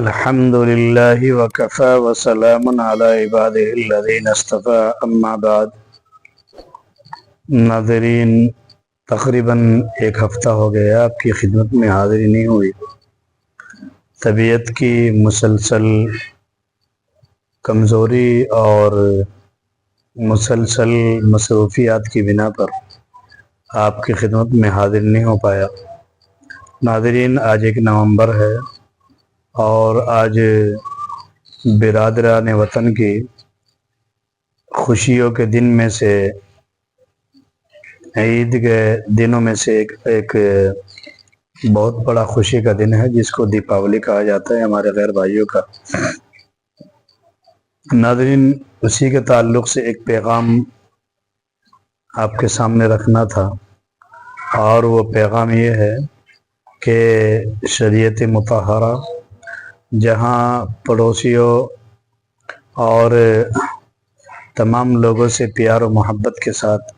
الحمد للہ وکفی وسلام علی عبادہ الذین اصطفی اما بعد۔ ناظرین، تقریباً ایک ہفتہ ہو گیا آپ کی خدمت میں حاضری نہیں ہوئی۔ طبیعت کی مسلسل کمزوری اور مسلسل مصروفیات کی بنا پر آپ کی خدمت میں حاضر نہیں ہو پایا۔ ناظرین، آج 1 نومبر ہے اور آج برادران وطن کی خوشیوں کے دن میں سے عید کے دنوں میں سے ایک بہت بڑا خوشی کا دن ہے، جس کو دیپاولی کہا جاتا ہے، ہمارے غیر بھائیوں کا۔ ناظرین، اسی کے تعلق سے ایک پیغام آپ کے سامنے رکھنا تھا، اور وہ پیغام یہ ہے کہ شریعت مطہرہ جہاں پڑوسیوں اور تمام لوگوں سے پیار و محبت کے ساتھ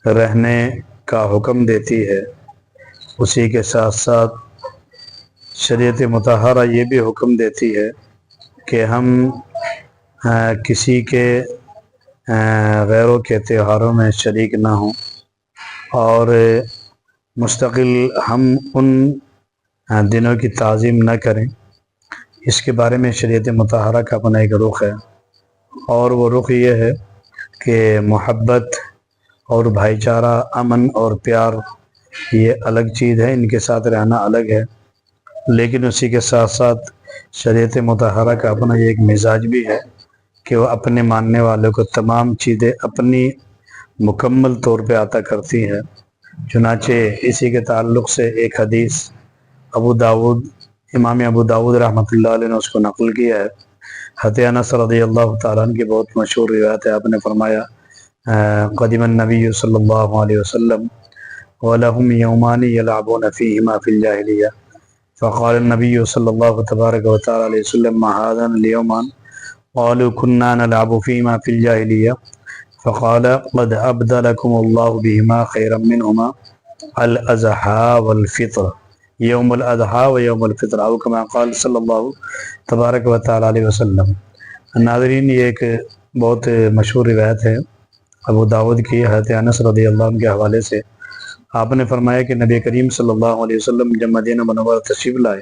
رہنے کا حکم دیتی ہے، اسی کے ساتھ ساتھ شریعت مطہرہ یہ بھی حکم دیتی ہے کہ ہم کسی کے غیروں کے تہواروں میں شریک نہ ہوں، اور مستقل ہم ان دنوں کی تعظیم نہ کریں۔ اس کے بارے میں شریعت مطہرہ کا اپنا ایک رخ ہے، اور وہ رخ یہ ہے کہ محبت اور بھائی چارہ، امن اور پیار یہ الگ چیز ہے، ان کے ساتھ رہنا الگ ہے، لیکن اسی کے ساتھ ساتھ شریعت مطہرہ کا اپنا یہ ایک مزاج بھی ہے کہ وہ اپنے ماننے والوں کو تمام چیزیں اپنی مکمل طور پہ عطا کرتی ہے۔ چنانچہ اسی کے تعلق سے ایک حدیث امام ابو داود رحمۃ اللہ علیہ نے اس کو نقل کیا ہے۔ حضرت انس رضی اللہ تعالیٰ عنہ کی بہت مشہور روایت ہے۔ آپ نے فرمایا، قدم النبی صلی اللہ علیہ وسلم وَلَهُمْ يَوْمَانِ يَلْعَبُونَ فِيهِمَا فِي الْجَاهِلِيَّةِ فَقَالَ النَّبِيُّ صلی اللہ تبارک وتعالی علیہ وسلم مَا هَذَانِ الْيَوْمَانِ قَالُوا كُنَّا نَلْعَبُ فِيهِمَا فِي الْجَاهِلِيَّةِ فَقَالَ قَدْ أَبْدَلَكُمُ اللَّهُ بِهِمَا خَيْرًا مِّنْهُمَا الْأَضْحَىٰ وَالْفِطْرُ یوم الاضحیٰ و یوم الفطر، او کما قال صلی اللہ تبارک و تعالی علیہ وسلم۔ ناظرین، یہ ایک بہت مشہور روایت ہے ابو داود کی، حضرت انس رضی اللہ عنہ کے حوالے سے۔ آپ نے فرمایا کہ نبی کریم صلی اللہ علیہ وسلم جب مدینہ منورہ تشریف لائے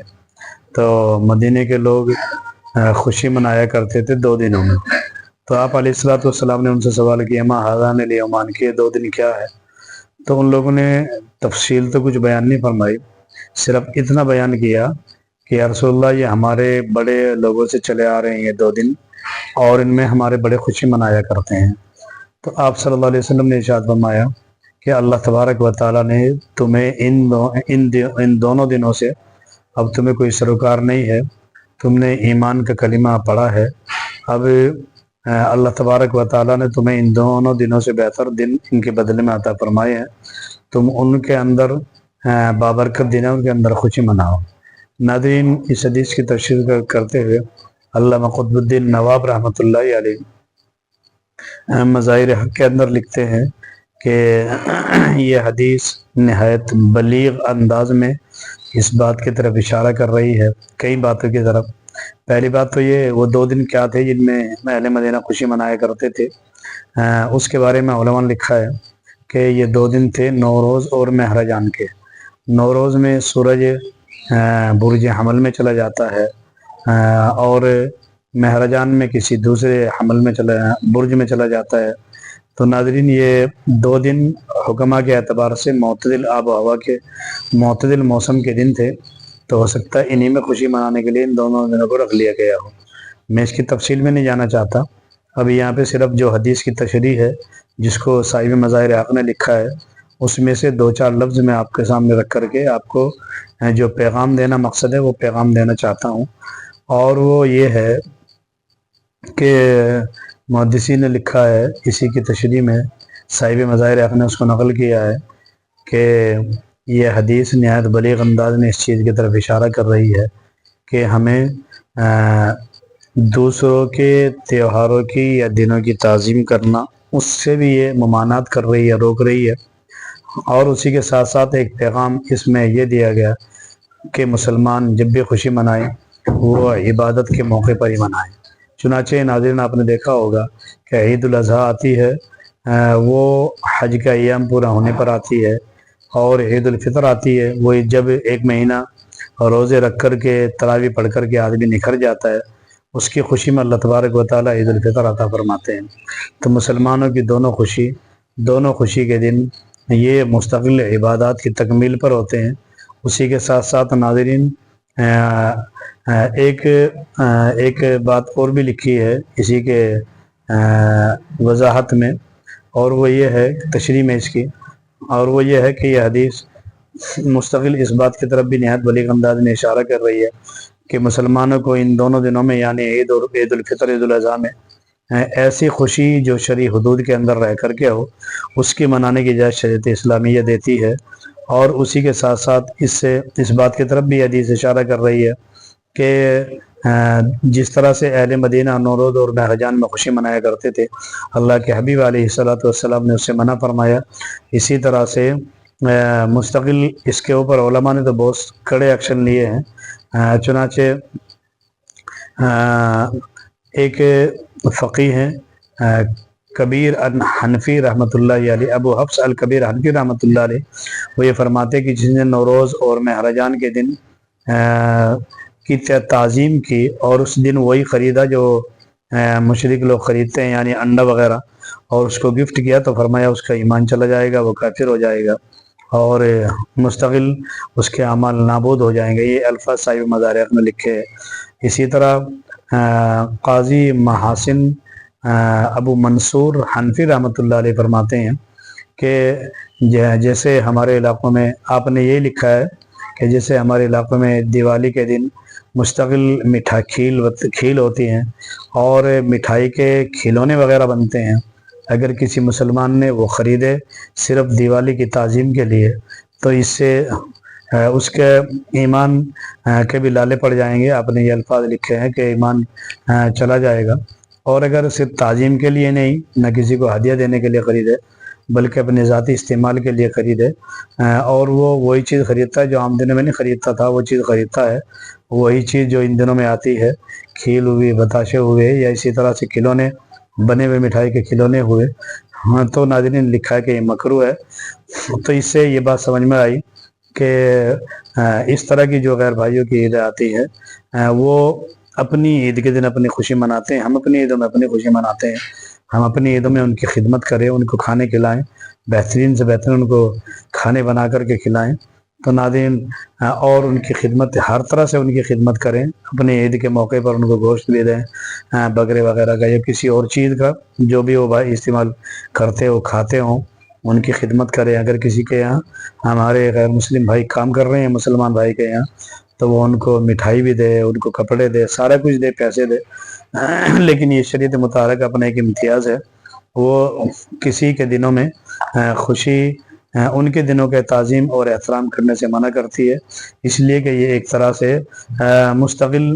تو مدینہ کے لوگ خوشی منایا کرتے تھے 2 دنوں میں۔ تو آپ علیہ الصلوۃ والسلام نے ان سے سوال کیا، ما ھذان الیومان، کے 2 دن کیا ہے؟ تو ان لوگوں نے تفصیل تو کچھ بیان نہیں فرمائی، صرف اتنا بیان کیا کہ یا رسول اللہ، یہ ہمارے بڑے لوگوں سے چلے آ رہے ہیں یہ 2 دن، اور ان میں ہمارے بڑے خوشی منایا کرتے ہیں۔ تو آپ صلی اللہ علیہ وسلم نے ارشاد فرمایا کہ اللہ تبارک و تعالیٰ نے تمہیں ان دونوں دنوں سے، اب تمہیں کوئی سروکار نہیں ہے، تم نے ایمان کا کلمہ پڑھا ہے، اب اللہ تبارک و تعالیٰ نے تمہیں ان دونوں دنوں سے بہتر دن ان کے بدلے میں عطا فرمائے ہیں، تم ان کے اندر بابرکت دن ہے، ان کے اندر خوشی مناؤ۔ ناظرین، اس حدیث کی تشریح کرتے ہوئے علامہ قطب الدین نواب رحمۃ اللہ علیہ مظاہر حق کے اندر لکھتے ہیں کہ یہ حدیث نہایت بلیغ انداز میں اس بات کی طرف اشارہ کر رہی ہے، کئی باتوں کی طرف۔ پہلی بات تو یہ، وہ 2 دن کیا تھے جن میں اہل مدینہ خوشی منایا کرتے تھے؟ اس کے بارے میں علماء نے لکھا ہے کہ یہ 2 دن تھے نوروز اور مہرجان کے۔ نوروز میں سورج برج حمل میں چلا جاتا ہے، اور مہرجان میں کسی دوسرے برج میں چلا جاتا ہے۔ تو ناظرین، یہ 2 دن حکمہ کے اعتبار سے معتدل آب و ہوا کے معتدل موسم کے دن تھے، تو ہو سکتا ہے انہی میں خوشی منانے کے لیے ان دونوں دنوں کو رکھ لیا گیا ہو۔ میں اس کی تفصیل میں نہیں جانا چاہتا، ابھی یہاں پہ صرف جو حدیث کی تشریح ہے جس کو صاحب مظاہر حق نے لکھا ہے، اس میں سے 2-4 لفظ میں آپ کے سامنے رکھ کر کے آپ کو جو پیغام دینا مقصد ہے وہ پیغام دینا چاہتا ہوں، اور وہ یہ ہے کہ محدثین نے لکھا ہے اسی کی تشریح میں، صاحب مظاہر حق نے اس کو نقل کیا ہے کہ یہ حدیث نہایت بلیغ انداز میں اس چیز کی طرف اشارہ کر رہی ہے کہ ہمیں دوسروں کے تہواروں کی یا دنوں کی تعظیم کرنا، اس سے بھی یہ ممانعت کر رہی ہے، روک رہی ہے۔ اور اسی کے ساتھ ساتھ ایک پیغام اس میں یہ دیا گیا کہ مسلمان جب بھی خوشی منائیں وہ عبادت کے موقع پر ہی منائیں۔ چنانچہ ناظرین آپ نے دیکھا ہوگا کہ عید الاضحیٰ آتی ہے، وہ حج کا ایام پورا ہونے پر آتی ہے، اور عید الفطر آتی ہے، وہ جب ایک مہینہ روزے رکھ کر کے تراویح پڑھ کر کے آدمی نکھر جاتا ہے، اس کی خوشی میں اللہ تبارک و تعالیٰ عید الفطر عطا فرماتے ہیں۔ تو مسلمانوں کی دونوں خوشی کے دن یہ مستقل عبادات کی تکمیل پر ہوتے ہیں۔ اسی کے ساتھ ساتھ ناظرین ایک بات اور بھی لکھی ہے اسی کے وضاحت میں، اور وہ یہ ہے تشریح میں اس کی، اور وہ یہ ہے کہ یہ حدیث مستقل اس بات کی طرف بھی نہایت بلیغ انداز میں اشارہ کر رہی ہے کہ مسلمانوں کو ان دونوں دنوں میں یعنی عید اور عید الفطر عید الاضحیٰ میں ایسی خوشی جو شرعی حدود کے اندر رہ کر کے ہو، اس کی منانے کی اجازت شریعت اسلامیہ دیتی ہے۔ اور اسی کے ساتھ ساتھ اس بات کی طرف بھی حدیث اشارہ کر رہی ہے کہ جس طرح سے اہل مدینہ نوروز اور مہرجان میں خوشی منایا کرتے تھے، اللہ کے حبیب علیہ الصلوۃ والسلام نے اس سے منع فرمایا۔ اسی طرح سے مستقل اس کے اوپر علماء نے تو بہت کڑے ایکشن لیے ہیں۔ چنانچہ ایک فقیہ ہیں کبیر حنفی رحمۃ اللہ علیہ، ابو حفص الکبیر حنفی رحمۃ اللہ علیہ، وہ یہ فرماتے کہ جس نے نوروز اور مہرجان کے دن کی تعظیم کی اور اس دن وہی خریدا جو مشرک لوگ خریدتے ہیں یعنی انڈا وغیرہ، اور اس کو گفٹ کیا، تو فرمایا اس کا ایمان چلا جائے گا، وہ کافر ہو جائے گا اور مستقل اس کے اعمال نابود ہو جائیں گے۔ یہ الفاظ صاحب مزارع میں لکھے ہے۔ اسی طرح قاضی محاسن ابو منصور حنفی رحمۃ اللہ علیہ فرماتے ہیں کہ جیسے ہمارے علاقوں میں آپ نے یہ لکھا ہے کہ جیسے ہمارے علاقوں میں دیوالی کے دن مستقل کھیل ہوتی ہیں اور مٹھائی کے کھلونے وغیرہ بنتے ہیں، اگر کسی مسلمان نے وہ خریدے صرف دیوالی کی تعظیم کے لیے، تو اس سے اس کے ایمان کے بھی لالے پڑ جائیں گے۔ آپ نے یہ الفاظ لکھے ہیں کہ ایمان چلا جائے گا۔ اور اگر صرف تعظیم کے لیے نہیں، نہ کسی کو ہدیہ دینے کے لیے خریدے بلکہ اپنے ذاتی استعمال کے لیے خریدے، اور وہ وہی چیز خریدتا ہے جو عام دنوں میں نہیں خریدتا تھا، وہ چیز خریدتا ہے، وہی چیز جو ان دنوں میں آتی ہے، کھیل ہوئی، بتاشے ہوئے، یا اسی طرح سے کھلونے بنے ہوئے مٹھائی کے کھلونے ہوئے، تو ناظرین لکھا ہے کہ یہ مکروہ ہے۔ تو اس سے یہ بات سمجھ میں آئی کہ اس طرح کی جو غیر بھائیوں کی عید آتی ہے، وہ اپنی عید کے دن اپنی خوشی مناتے ہیں، ہم اپنی عیدوں میں اپنی خوشی مناتے ہیں، ہم اپنی عیدوں میں ان کی خدمت کریں، ان کو کھانے کھلائیں، بہترین سے بہترین ان کو کھانے بنا کر کے کھلائیں۔ تو ناظرین اور ان کی خدمت ہر طرح سے ان کی خدمت کریں، اپنی عید کے موقع پر ان کو گوشت بھی دیں، بکرے وغیرہ کا یا کسی اور چیز کا جو بھی وہ بھائی استعمال کرتے ہو کھاتے ہوں، ان کی خدمت کریں۔ اگر کسی کے یہاں ہمارے غیر مسلم بھائی کام کر رہے ہیں مسلمان بھائی کے یہاں، تو وہ ان کو مٹھائی بھی دے، ان کو کپڑے دے، سارا کچھ دے، پیسے دے، لیکن یہ شریعت مطالعہ کا اپنا ایک امتیاز ہے، وہ کسی کے دنوں میں خوشی ان کے دنوں کے تعظیم اور احترام کرنے سے منع کرتی ہے، اس لیے کہ یہ ایک طرح سے مستقل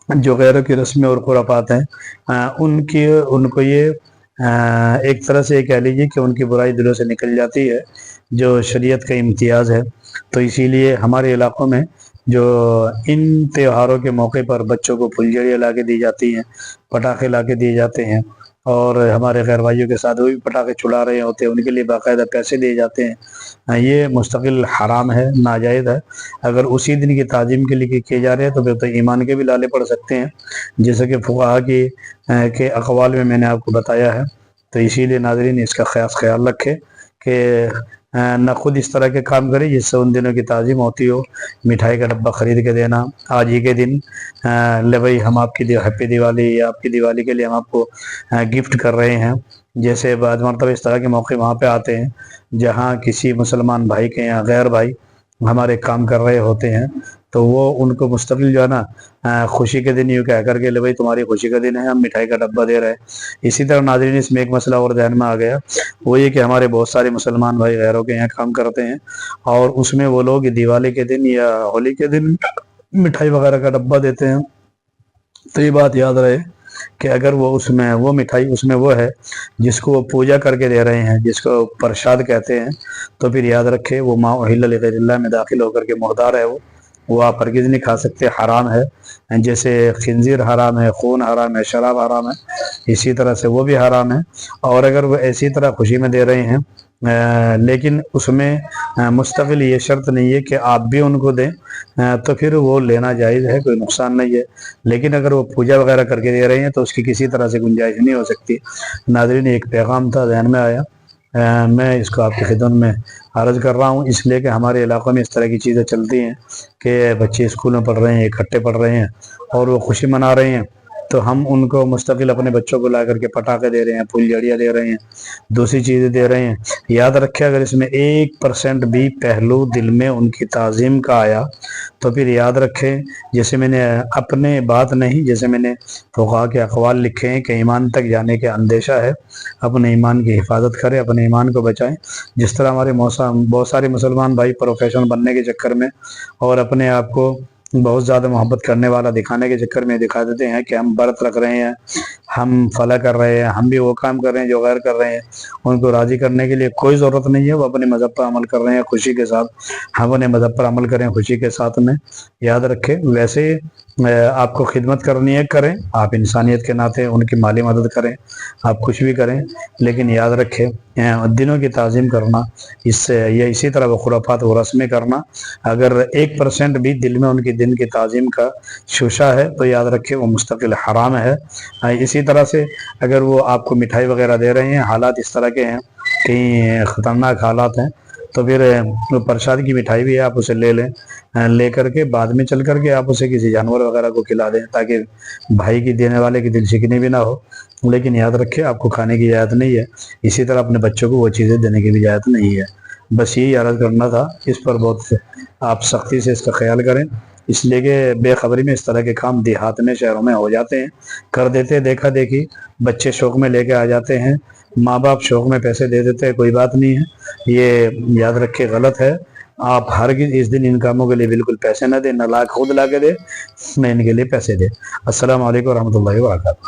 جو غیروں کی رسمیں اور خرافات ہیں، ان کو یہ ایک طرح سے یہ کہہ لیجیے کہ ان کی برائی دلوں سے نکل جاتی ہے، جو شریعت کا امتیاز ہے۔ تو اسی لیے ہمارے علاقوں میں جو ان تہواروں کے موقع پر بچوں کو پھلجھڑیاں لا کے دی جاتی ہیں، پٹاخے لا کے دیے جاتے ہیں، اور ہمارے غیر بھائیوں کے ساتھ وہ بھی پٹاخے چھڑا رہے ہوتے ہیں، ان کے لیے باقاعدہ پیسے دیے جاتے ہیں، یہ مستقل حرام ہے، ناجائز ہے۔ اگر اسی دن کی تعظیم کے لیے کیے جا رہے ہیں تو پھر تو ایمان کے بھی لالے پڑ سکتے ہیں، جیسا کہ فقہا کے اقوال میں نے آپ کو بتایا ہے۔ تو اسی لیے ناظرین اس کا خیال رکھے کہ نہ خود اس طرح کے کام کرے جس سے ان دنوں کی تعظیم ہوتی ہو، مٹھائی کا ڈبہ خرید کے دینا، آج ہی کے دن لے بھائی ہم آپ کی ہیپی دیوالی یا آپ کی دیوالی کے لیے ہم آپ کو گفٹ کر رہے ہیں، جیسے بعض مرتبہ اس طرح کے موقع وہاں پہ آتے ہیں جہاں کسی مسلمان بھائی کے یہاں غیر بھائی ہمارے کام کر رہے ہوتے ہیں، تو وہ ان کو مستقل جو ہے نا خوشی کے دن یوں کہہ کر کے لے بھائی تمہاری خوشی کا دن ہے، ہم مٹھائی کا ڈبہ دے رہے ہیں۔ اسی طرح ناظرین اس میں ایک مسئلہ اور ذہن میں آ گیا، وہ یہ کہ ہمارے بہت سارے مسلمان بھائی غیروں کے یہاں کام کرتے ہیں، اور اس میں وہ لوگ دیوالی کے دن یا ہولی کے دن مٹھائی وغیرہ کا ڈبہ دیتے ہیں۔ تو یہ بات یاد رہے کہ اگر وہ اس میں وہ مٹھائی اس میں وہ ہے جس کو وہ پوجا کر کے دے رہے ہیں، جس کو پرشاد کہتے ہیں، تو پھر یاد رکھے وہ ما اہل لغیر اللہ میں داخل ہو کر کے مردار ہے، وہ وہ آپ ہرگز نہیں کھا سکتے، حرام ہے۔ جیسے خنزیر حرام ہے، خون حرام ہے، شراب حرام ہے، اسی طرح سے وہ بھی حرام ہے۔ اور اگر وہ ایسی طرح خوشی میں دے رہے ہیں لیکن اس میں مستقل یہ شرط نہیں ہے کہ آپ بھی ان کو دیں، تو پھر وہ لینا جائز ہے، کوئی نقصان نہیں ہے۔ لیکن اگر وہ پوجا وغیرہ کر کے دے رہے ہیں تو اس کی کسی طرح سے گنجائش نہیں ہو سکتی۔ ناظرین، ایک پیغام تھا ذہن میں آیا، میں اس کو آپ کی خدمت میں عرض کر رہا ہوں، اس لیے کہ ہمارے علاقوں میں اس طرح کی چیزیں چلتی ہیں کہ بچے اسکول میں پڑھ رہے ہیں، اکٹھے پڑھ رہے ہیں اور وہ خوشی منا رہے ہیں، تو ہم ان کو مستقل اپنے بچوں کو لا کر کے پٹاخے دے رہے ہیں، پھول جھڑیاں دے رہے ہیں، دوسری چیزیں دے رہے ہیں۔ یاد رکھیں، اگر اس میں 1% بھی پہلو دل میں ان کی تعظیم کا آیا تو پھر یاد رکھیں، جیسے میں نے اپنے بات نہیں، جیسے میں نے فقہاء کے اقوال لکھے ہیں کہ ایمان تک جانے کے اندیشہ ہے، اپنے ایمان کی حفاظت کریں، اپنے ایمان کو بچائیں۔ جس طرح ہمارے بہت سارے مسلمان بھائی پروفیشنل بننے کے چکر میں اور اپنے آپ کو بہت زیادہ محبت کرنے والا دکھانے کے چکر میں دکھا دیتے ہیں کہ ہم برت رکھ رہے ہیں، ہم فلاح کر رہے ہیں، ہم بھی وہ کام کر رہے ہیں جو غیر کر رہے ہیں۔ ان کو راضی کرنے کے لیے کوئی ضرورت نہیں ہے، وہ اپنے مذہب پر عمل کر رہے ہیں خوشی کے ساتھ، ہم اپنے مذہب پر عمل کریں خوشی کے ساتھ میں۔ یاد رکھیں، ویسے آپ کو خدمت کرنی ہے کریں، آپ انسانیت کے ناطے ان کی مالی مدد کریں، آپ کچھ بھی کریں، لیکن یاد رکھیں دنوں کی تعظیم کرنا، اس سے یا اسی طرح وہ خرافات و رسمیں کرنا، اگر 1% بھی دل میں ان کی دن کی تعظیم کا شوشہ ہے تو یاد رکھیں وہ مستقل حرام ہے۔ اسی طرح سے اگر وہ آپ کو مٹھائی وغیرہ دے رہے ہیں، حالات اس طرح کے ہیں، کئی خطرناک حالات ہیں، تو پھر پرساد کی مٹھائی بھی ہے، آپ اسے لے لیں، لے کر کے بعد میں چل کر کے آپ اسے کسی جانور وغیرہ کو کھلا دیں تاکہ بھائی کی دینے والے کی دل شکنی بھی نہ ہو، لیکن یاد رکھیں آپ کو کھانے کی اجازت نہیں ہے، اسی طرح اپنے بچوں کو وہ چیزیں دینے کی بھی اجازت نہیں ہے۔ بس یہی عرض کرنا تھا، اس پر بہت آپ سختی سے اس کا خیال کریں، اس لیے کہ بے خبری میں اس طرح کے کام دیہات میں شہروں میں ہو جاتے ہیں، کر دیتے ہیں، دیکھا دیکھی، بچے شوق میں لے کے آ جاتے ہیں، ماں باپ شوق میں پیسے دے دیتے ہیں، کوئی بات نہیں ہے، یہ یاد رکھے غلط ہے۔ آپ ہرگز اس دن ان کاموں کے لیے بالکل پیسے نہ دیں، نہ لا خود لا کے دے، نہ ان کے لیے پیسے دے۔ السلام علیکم ورحمۃ اللہ وبرکاتہ۔